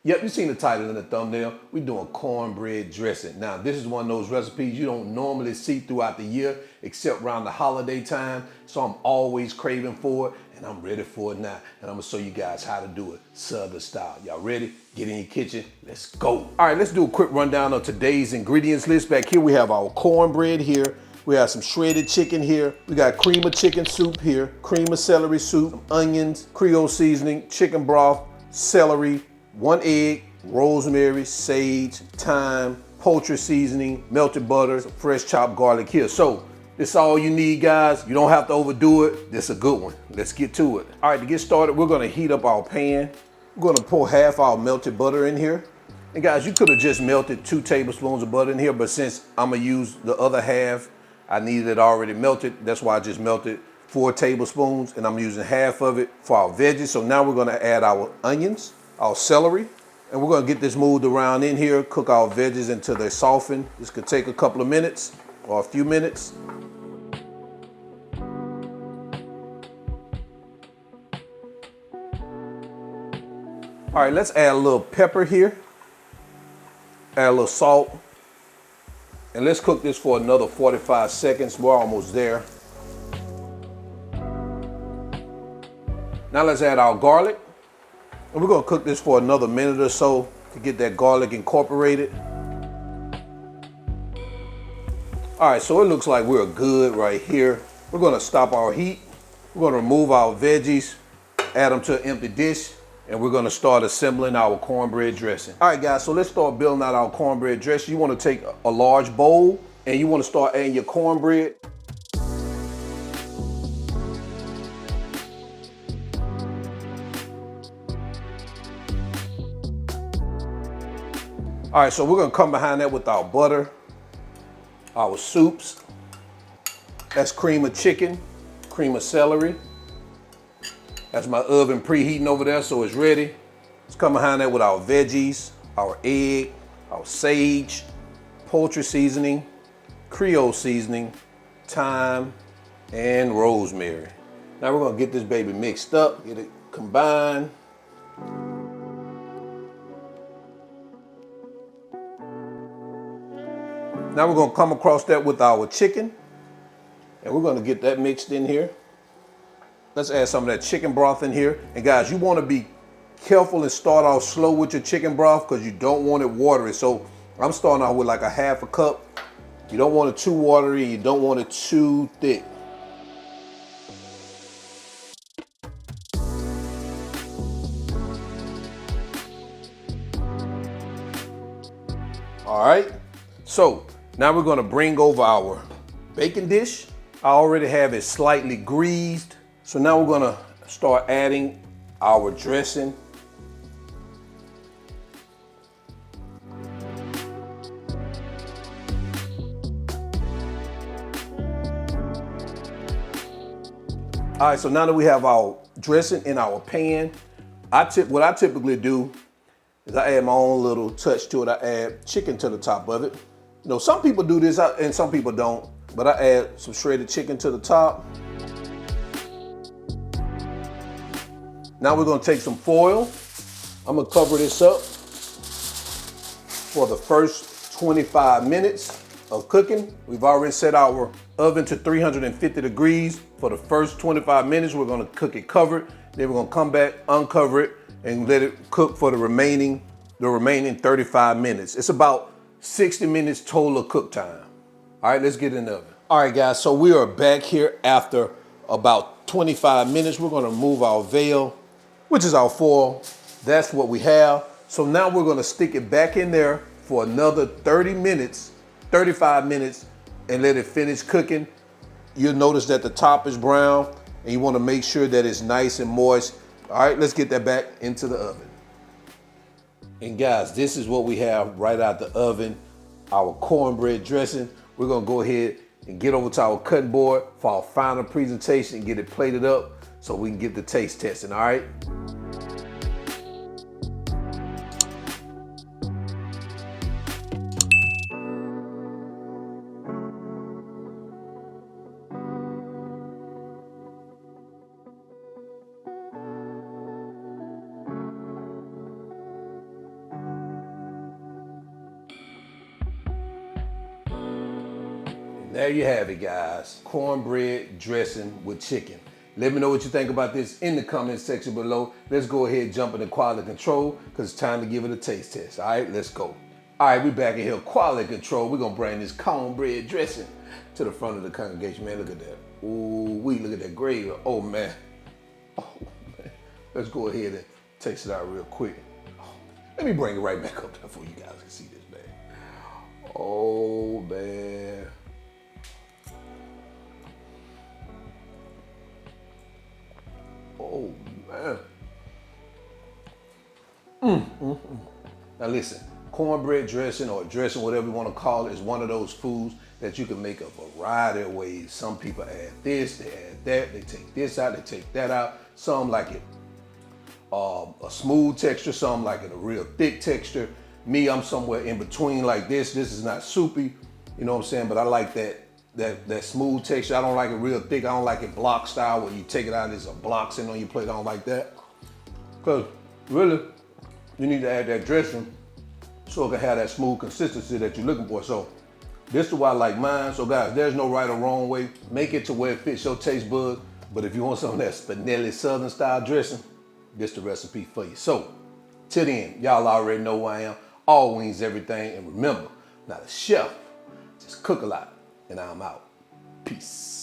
Yep, you seen the title in the thumbnail. We're doing cornbread dressing. Now, this is one of those recipes you don't normally see throughout the year, except around the holiday time. So I'm always craving for it, and I'm ready for it now. And I'm gonna show you guys how to do it Southern style. Y'all ready? Get in your kitchen, let's go. All right, let's do a quick rundown of today's ingredients list. Back here, we have our cornbread here. We have some shredded chicken here. We got cream of chicken soup here, cream of celery soup, onions, Creole seasoning, chicken broth, celery, 1 egg, rosemary, sage, thyme, poultry seasoning, melted butter, fresh chopped garlic here. So this is all you need, guys. You don't have to overdo it. This is a good one. Let's get to it. All right, to get started, we're gonna heat up our pan. We're gonna pour half our melted butter in here. And guys, you could have just melted 2 tablespoons of butter in here, but since I'm gonna use the other half, I needed it already melted. That's why I just melted 4 tablespoons, and I'm using half of it for our veggies. So now we're gonna add our onions, our celery, and we're gonna get this moved around in here, cook our veggies until they soften. This could take a couple of minutes or a few minutes. All right, let's add a little pepper here, add a little salt, and let's cook this for another 45 seconds. We're almost there. Now let's add our garlic. And we're gonna cook this for another minute or so to get that garlic incorporated. All right, so it looks like we're good right here. We're gonna stop our heat. We're gonna remove our veggies, add them to an empty dish, and we're gonna start assembling our cornbread dressing. All right, guys, so let's start building out our cornbread dressing. You wanna take a large bowl and you wanna start adding your cornbread. All right, so we're gonna come behind that with our butter, our soups. That's cream of chicken, cream of celery. That's my oven preheating over there, so it's ready. Let's come behind that with our veggies, our egg, our sage, poultry seasoning, Creole seasoning, thyme, and rosemary. Now we're gonna get this baby mixed up, get it combined. Now we're gonna come across that with our chicken, and we're gonna get that mixed in here. Let's add some of that chicken broth in here. And guys, you wanna be careful and start off slow with your chicken broth because you don't want it watery. So I'm starting out with like a half a cup. You don't want it too watery, you don't want it too thick. All right, so now we're gonna bring over our baking dish. I already have it slightly greased. So now we're gonna start adding our dressing. All right, so now that we have our dressing in our pan, what I typically do is I add my own little touch to it. I add chicken to the top of it. You know, some people do this and some people don't, but I add some shredded chicken to the top. Now we're gonna take some foil. I'm gonna cover this up for the first 25 minutes of cooking. We've already set our oven to 350 degrees. For the first 25 minutes, we're gonna cook it covered. Then we're gonna come back, uncover it, and let it cook for the remaining 35 minutes. It's about 60 minutes total cook time. All right, let's get in the oven. All right, guys, so we are back here after about 25 minutes. We're gonna remove our veil, which is our foil. That's what we have. So now we're gonna stick it back in there for another 30 minutes, 35 minutes, and let it finish cooking. You'll notice that the top is brown, and you wanna make sure that it's nice and moist. All right, let's get that back into the oven. And guys, this is what we have right out the oven, our cornbread dressing. We're gonna go ahead and get over to our cutting board for our final presentation and get it plated up so we can get the taste testing, all right? There you have it, guys. Cornbread dressing with chicken. Let me know what you think about this in the comment section below. Let's go ahead and jump into quality control because it's time to give it a taste test. All right, let's go. All right, we back in here. Quality control. We're going to bring this cornbread dressing to the front of the congregation. Man, look at that. Ooh, look at that gravy. Oh, man. Oh, man. Let's go ahead and taste it out real quick. Oh, let me bring it right back up there for you guys can see this, man. Oh, man. Oh, man. Now listen, cornbread dressing or dressing, whatever you want to call it, is one of those foods that you can make a variety of ways. Some people add this, they add that, they take this out, they take that out. Some like it a smooth texture, some like it a real thick texture. Me, I'm somewhere in between like this. This is not soupy, you know what I'm saying? But I like that smooth texture. I don't like it real thick. I don't like it block style where you take it out and there's a block sitting on your plate. I don't like that. Because really, you need to add that dressing so it can have that smooth consistency that you're looking for. So this is why I like mine. So guys, there's no right or wrong way. Make it to where it fits your taste buds. But if you want some of that Spinelli Southern style dressing, this is the recipe for you. So till then, y'all already know who I am. All wings, everything. And remember, not a chef, just cook a lot. And I'm out. Peace.